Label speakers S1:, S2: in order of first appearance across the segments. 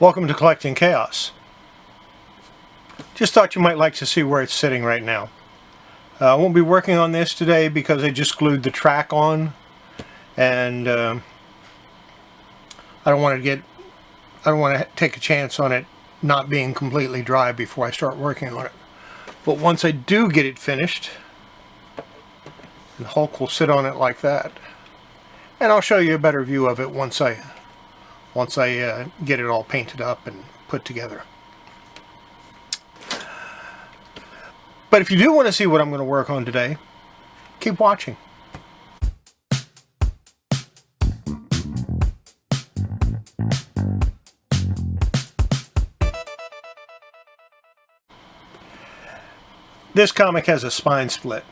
S1: Welcome to Kollecting Kaos. Just thought you might like to see where it's sitting right now. I won't be working on this today because I just glued the track on, and I don't want to take a chance on it not being completely dry before I start working on it. But once I do get it finished, the Hulk will sit on it like that, and I'll show you a better view of it once I get it all painted up and put together. But if you do want to see what I'm going to work on today, keep watching. This comic has a spine split.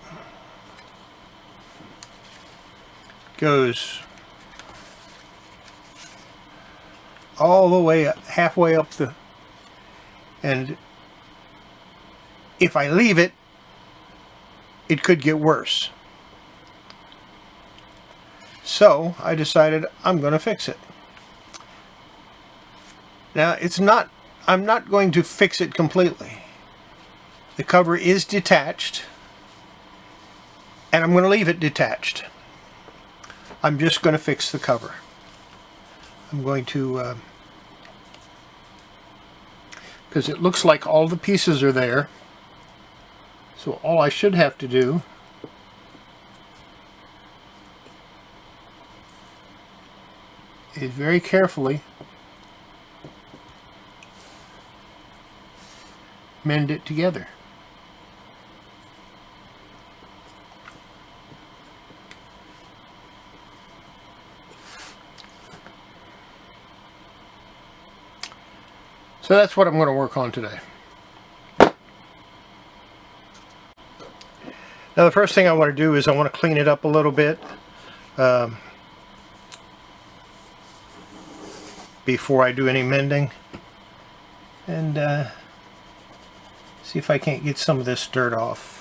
S1: Goes all the way up, halfway up and if I leave it, it could get worse. So I decided I'm going to fix it. Now I'm not going to fix it completely. The cover is detached, and I'm going to leave it detached. I'm just going to fix the cover. I'm going to, because it looks like all the pieces are there. So all I should have to do is very carefully mend it together. So that's what I'm going to work on today. Now the first thing I want to do is I want to clean it up a little bit before I do any mending, and see if I can't get some of this dirt off.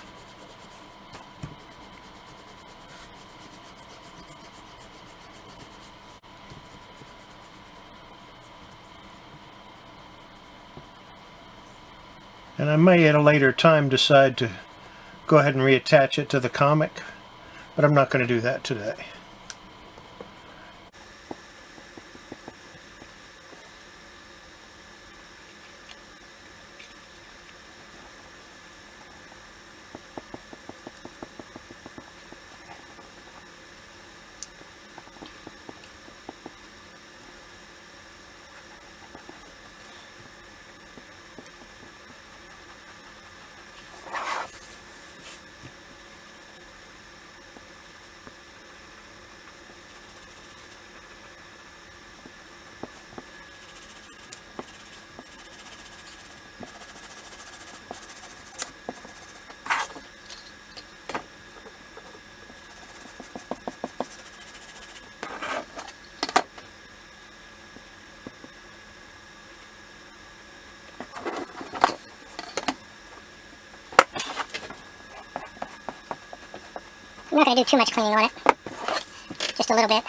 S1: And I may at a later time decide to go ahead and reattach it to the comic, but I'm not going to do that today.
S2: I'm not going to do too much cleaning on it, just a little bit.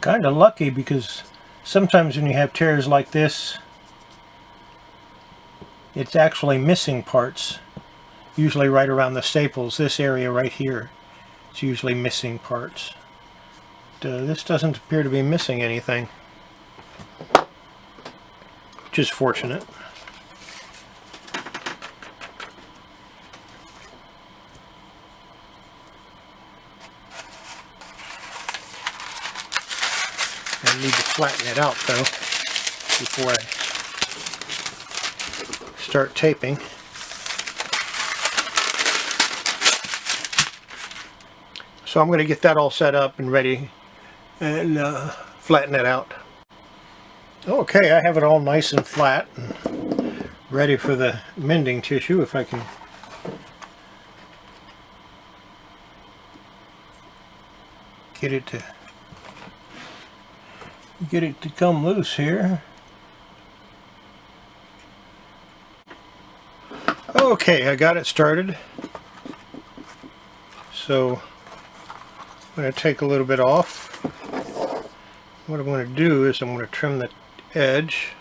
S1: Kind of lucky, because sometimes when you have tears like this, it's actually missing parts, usually right around the staples. This area right here, it's usually missing parts. This doesn't appear to be missing anything, which is fortunate. I need to flatten it out though before I start taping. So I'm going to get that all set up and ready and flatten it out. Okay, I have it all nice and flat and ready for the mending tissue. If I can get it to come loose here. Okay, I got it started. So I'm going to take a little bit off. What I'm going to do is I'm going to trim the edge.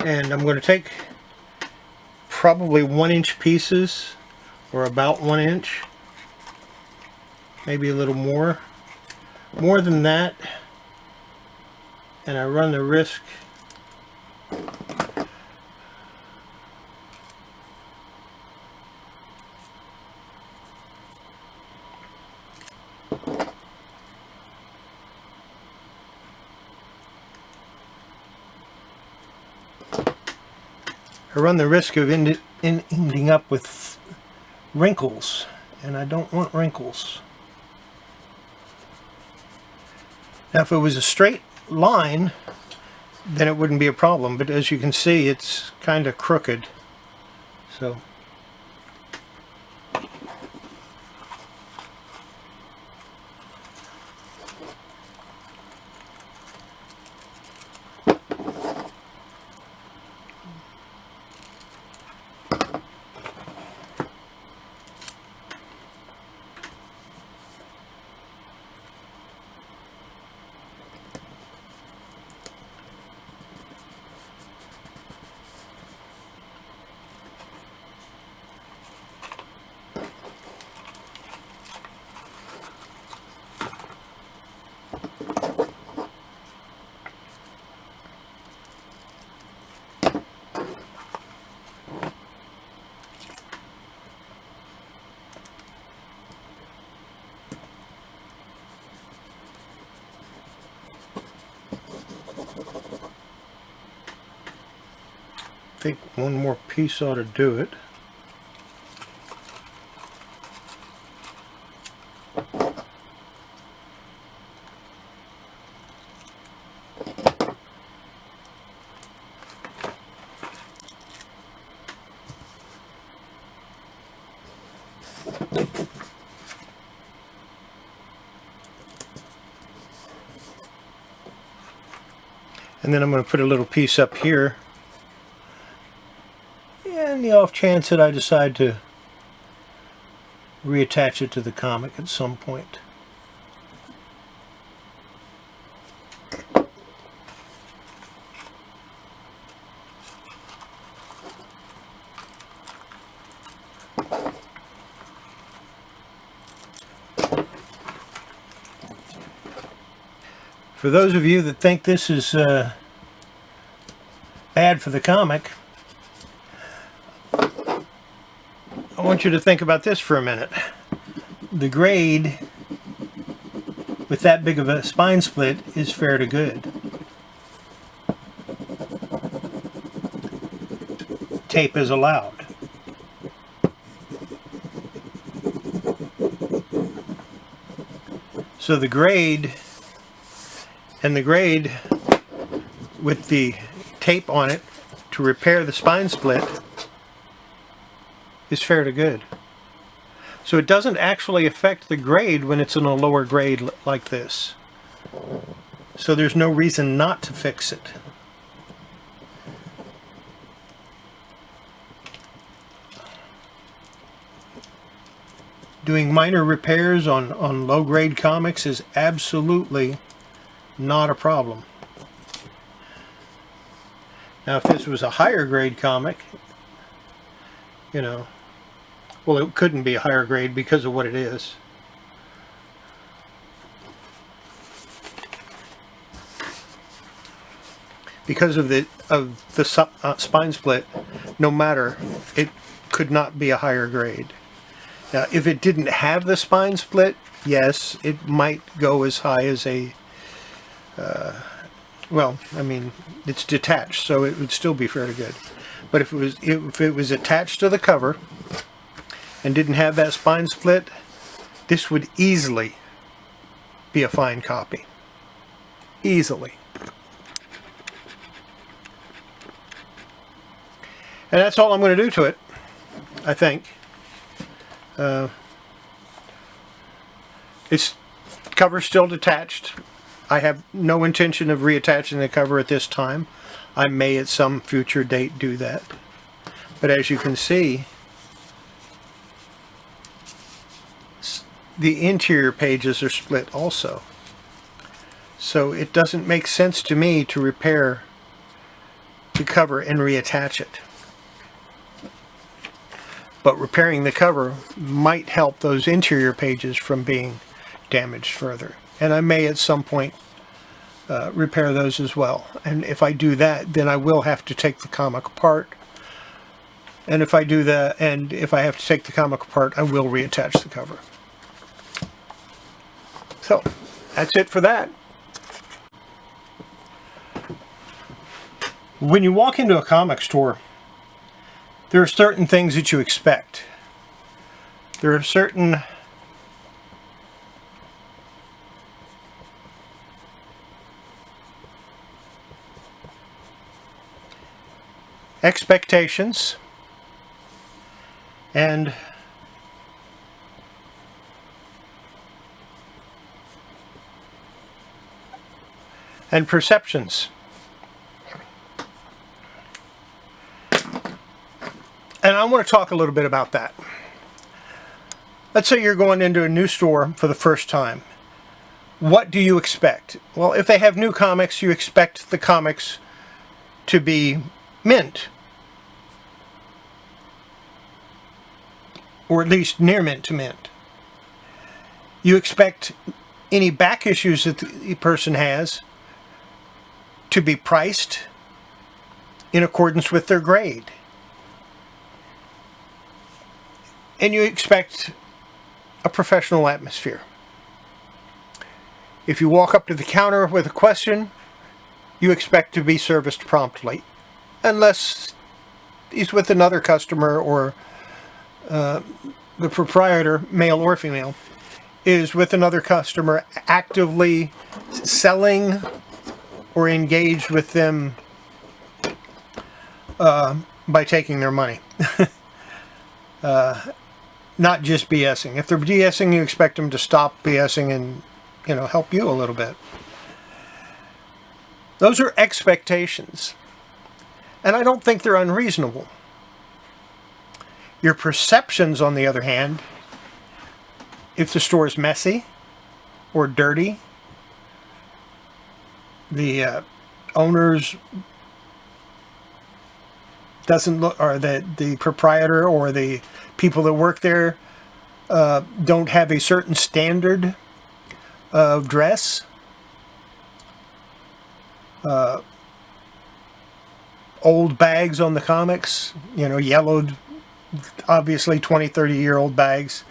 S1: And I'm going to take probably 1-inch pieces, or about 1 inch. Maybe a little more. More than that, and I run the risk of ending up with wrinkles, and I don't want wrinkles. Now if it was a straight line, then it wouldn't be a problem, but as you can see, it's kind of crooked. So I think one more piece ought to do it. And then I'm going to put a little piece up here. And the off chance that I decide to reattach it to the comic at some point. For those of you that think this is bad for the comic, I want you to think about this for a minute. The grade with that big of a spine split is fair to good. Tape is allowed. So the grade with the tape on it to repair the spine split is fair to good. So it doesn't actually affect the grade when it's in a lower grade like this. So there's no reason not to fix it. Doing minor repairs on low grade comics is absolutely not a problem. Now if this was a higher grade comic, you know, well, it couldn't be a higher grade because of what it is. Because of the spine split, no matter, it could not be a higher grade. Now, if it didn't have the spine split, yes, it might go as high as a well, I mean, it's detached, so it would still be fairly good. But if it was attached to the cover and didn't have that spine split, this would easily be a fine copy. Easily. And that's all I'm going to do to it, I think. Its cover's still detached. I have no intention of reattaching the cover at this time. I may at some future date do that. But as you can see, the interior pages are split also. So it doesn't make sense to me to repair the cover and reattach it. But repairing the cover might help those interior pages from being damaged further. And I may at some point repair those as well. And if I do that, then I will have to take the comic apart. And if I do that, and if I have to take the comic apart, I will reattach the cover. So, that's it for that. When you walk into a comic store, there are certain things that you expect. There are certain expectations and perceptions. And I want to talk a little bit about that. Let's say you're going into a new store for the first time. What do you expect? Well, if they have new comics, you expect the comics to be mint. Or at least near mint to mint. You expect any back issues that the person has to be priced in accordance with their grade. And you expect a professional atmosphere. If you walk up to the counter with a question, you expect to be serviced promptly. Unless he's with another customer or the proprietor, male or female, is with another customer actively selling or engaged with them by taking their money. Not just BSing. If they're BSing, you expect them to stop BSing and, help you a little bit. Those are expectations. And I don't think they're unreasonable. Your perceptions, on the other hand, if the store is messy or dirty, the owner's doesn't look, or the proprietor or the people that work there don't have a certain standard of dress. Old bags on the comics, yellowed, obviously 20, 30-year-old bags.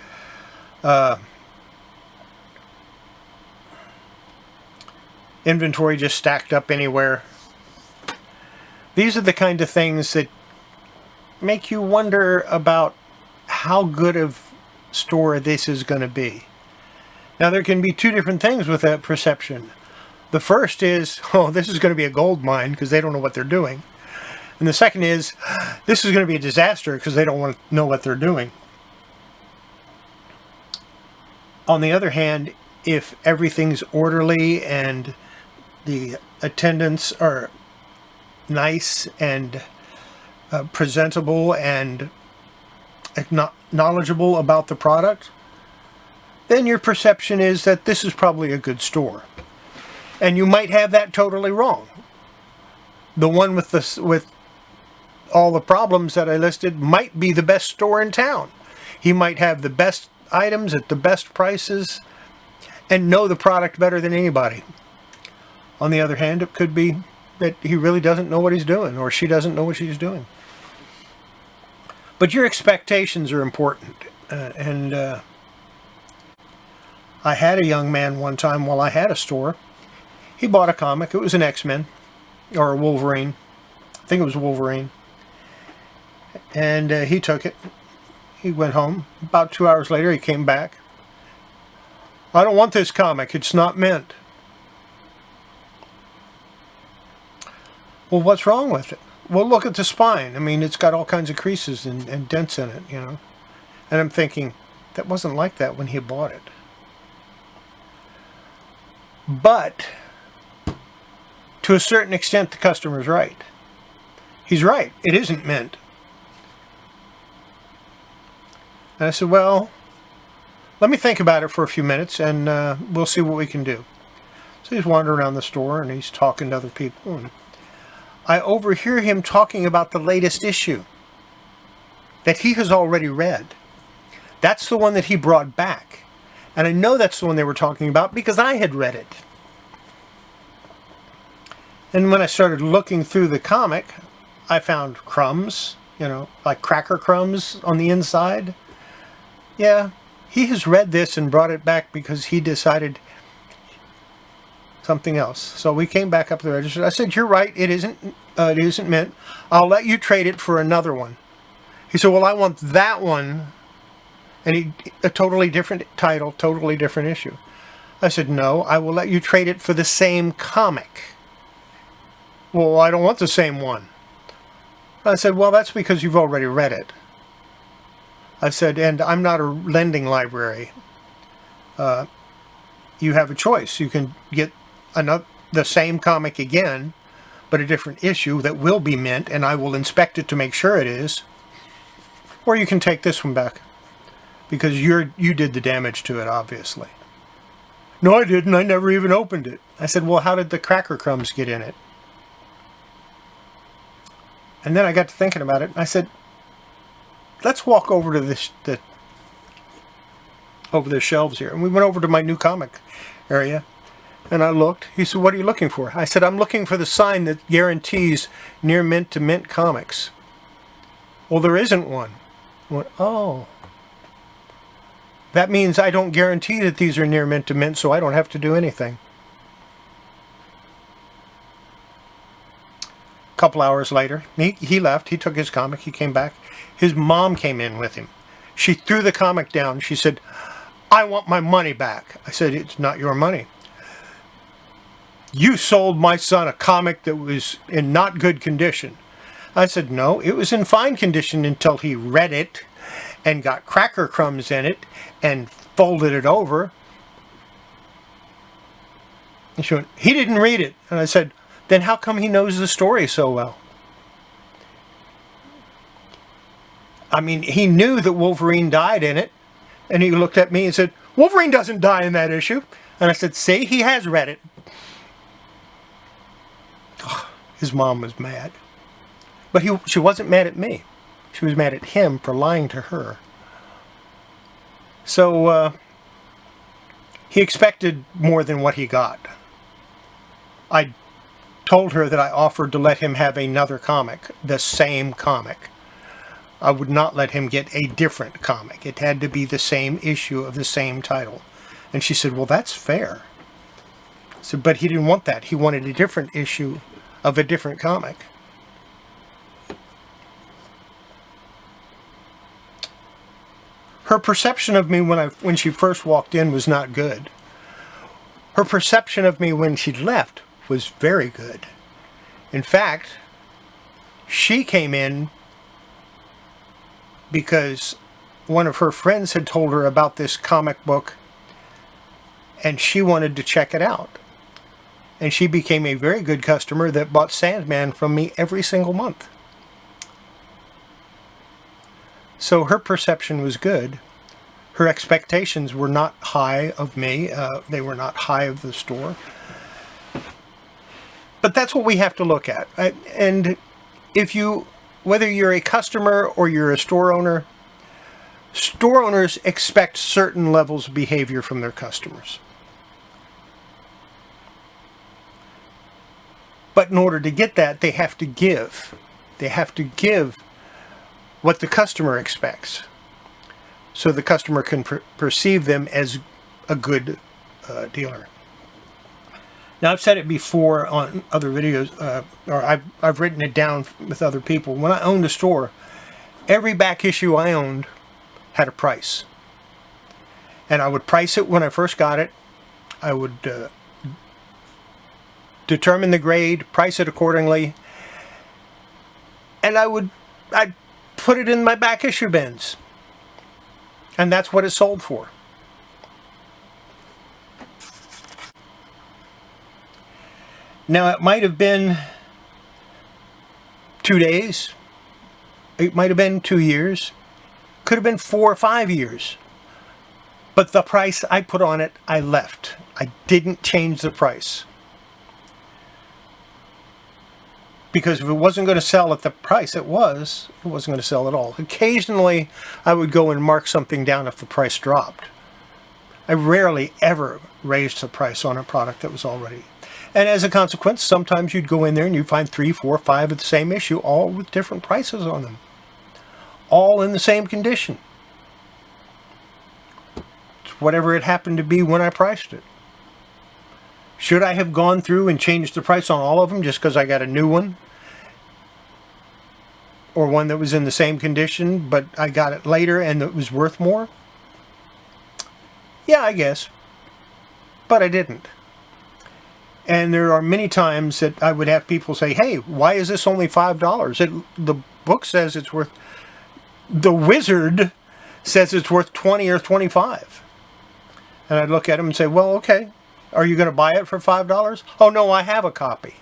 S1: Inventory just stacked up anywhere. These are the kind of things that make you wonder about how good of store this is going to be. Now, there can be two different things with that perception. The first is, this is going to be a gold mine because they don't know what they're doing. And the second is, this is going to be a disaster because they don't want to know what they're doing. On the other hand, if everything's orderly and the attendants are nice and presentable and knowledgeable about the product, then your perception is that this is probably a good store. And you might have that totally wrong. The one with all the problems that I listed might be the best store in town. He might have the best items at the best prices and know the product better than anybody. On the other hand, it could be that he really doesn't know what he's doing, or she doesn't know what she's doing. But your expectations are important. I had a young man one time while I had a store. He bought a comic. It was an X-Men, or a Wolverine. I think it was Wolverine. And he took it. He went home. About 2 hours later, he came back. I don't want this comic. It's not mint. Well, what's wrong with it? Well, look at the spine. I mean, it's got all kinds of creases and dents in it, you know. And I'm thinking, that wasn't like that when he bought it. But, to a certain extent, the customer's right. He's right. It isn't mint. And I said, well, let me think about it for a few minutes and we'll see what we can do. So he's wandering around the store and he's talking to other people. And I overhear him talking about the latest issue that he has already read. That's the one that he brought back. And I know that's the one they were talking about because I had read it. And when I started looking through the comic, I found crumbs, you know, like cracker crumbs on the inside. Yeah, he has read this and brought it back because he decided something else. So we came back up to the register. I said, "You're right. It isn't mint. I'll let you trade it for another one." He said, "Well, I want that one." And a totally different title, totally different issue. I said, "No, I will let you trade it for the same comic." "Well, I don't want the same one." I said, "Well, that's because you've already read it." I said, "And I'm not a lending library. You have a choice. You can get the same comic again, but a different issue that will be mint, and I will inspect it to make sure it is. Or you can take this one back. Because you did the damage to it, obviously." "No, I didn't. I never even opened it." I said, "Well, how did the cracker crumbs get in it?" And then I got to thinking about it. And I said, "Let's walk over to the shelves here." And we went over to my new comic area. And I looked. He said, "What are you looking for?" I said, "I'm looking for the sign that guarantees near mint to mint comics." "Well, there isn't one." I went, "Oh. That means I don't guarantee that these are near mint to mint, so I don't have to do anything." A couple hours later, he left. He took his comic. He came back. His mom came in with him. She threw the comic down. She said, "I want my money back." I said, "It's not your money. You sold my son a comic that was in not good condition." I said, "No, it was in fine condition until he read it and got cracker crumbs in it and folded it over." And she went, "He didn't read it." And I said, "Then how come he knows the story so well?" I mean, he knew that Wolverine died in it. And he looked at me and said, "Wolverine doesn't die in that issue." And I said, "See, he has read it." Oh, his mom was mad. But she wasn't mad at me. She was mad at him for lying to her. So he expected more than what he got. I told her that I offered to let him have another comic, the same comic. I would not let him get a different comic. It had to be the same issue of the same title. And she said, "Well, that's fair." I said, "But he didn't want that. He wanted a different issue of a different comic." Her perception of me when she first walked in was not good. Her perception of me when she left was very good. In fact, she came in because one of her friends had told her about this comic book and she wanted to check it out. And she became a very good customer that bought Sandman from me every single month. So her perception was good. Her expectations were not high of me. They were not high of the store. But that's what we have to look at. And whether you're a customer or you're a store owner, store owners expect certain levels of behavior from their customers. But in order to get that, they have to give. They have to give what the customer expects, so the customer can perceive them as a good dealer. Now, I've said it before on other videos, or I've written it down with other people. When I owned a store, every back issue I owned had a price. and I would price it when I first got it. I would determine the grade, price it accordingly, and I'd put it in my back issue bins. And that's what it sold for. Now, it might have been 2 days. It might have been 2 years. Could have been 4 or 5 years. But the price I put on it, I left. I didn't change the price. Because if it wasn't going to sell at the price it wasn't going to sell at all. Occasionally, I would go and mark something down if the price dropped. I rarely ever raised the price on a product that was already. And as a consequence, sometimes you'd go in there and you'd find 3, 4, 5 of the same issue, all with different prices on them. All in the same condition. It's whatever it happened to be when I priced it. Should I have gone through and changed the price on all of them just because I got a new one? Or one that was in the same condition, but I got it later and it was worth more? Yeah, I guess. But I didn't. And there are many times that I would have people say, hey, why is this only $5? The book says it's worth... The wizard says it's worth 20 or 25. And I'd look at him and say, well, okay. Are you going to buy it for $5? Oh, no, I have a copy.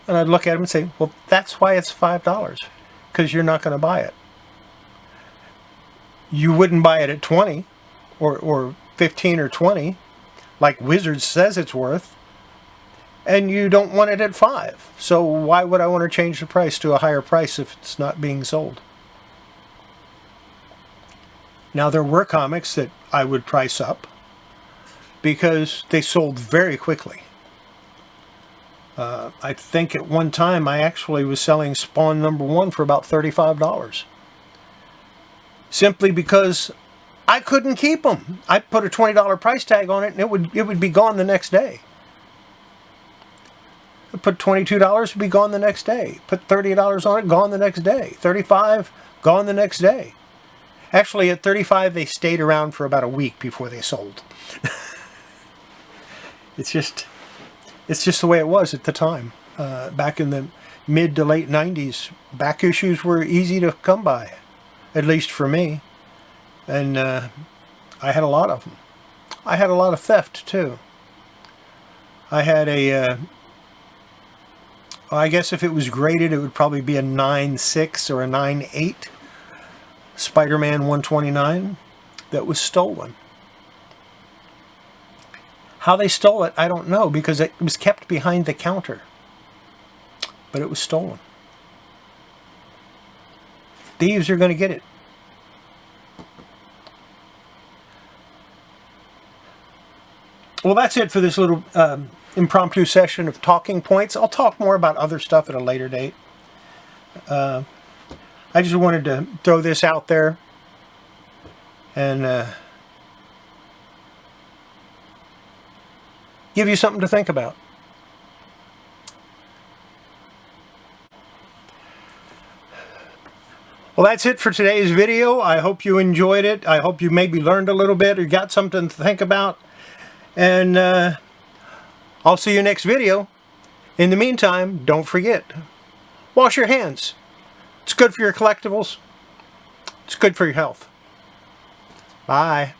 S1: And I'd look at him and say, well, that's why it's $5. Because you're not going to buy it. You wouldn't buy it at 20 or 15 or 20, like Wizard says it's worth. And you don't want it at 5. So why would I want to change the price to a higher price if it's not being sold? Now, there were comics that I would price up because they sold very quickly. I think at one time I actually was selling Spawn #1 for about $35. Simply because I couldn't keep them. I put a $20 price tag on it and it would be gone the next day. I put $22, it'd be gone the next day. Put $30 on it, gone the next day. $35, gone the next day. Actually, at $35, they stayed around for about a week before they sold. It's just the way it was at the time. Back in the mid to late 90s, back issues were easy to come by, at least for me. And I had a lot of them. I had a lot of theft, too. I had I guess if it was graded, it would probably be a 9.6 or a 9.8 Spider-Man 129 that was stolen. How they stole it, I don't know, because it was kept behind the counter. But it was stolen. Thieves are going to get it. Well, that's it for this little impromptu session of talking points. I'll talk more about other stuff at a later date. I just wanted to throw this out there and give you something to think about. Well, that's it for today's video. I hope you enjoyed it. I hope you maybe learned a little bit or got something to think about. And I'll see you next video. In the meantime, don't forget, wash your hands. It's good for your collectibles. It's good for your health. Bye.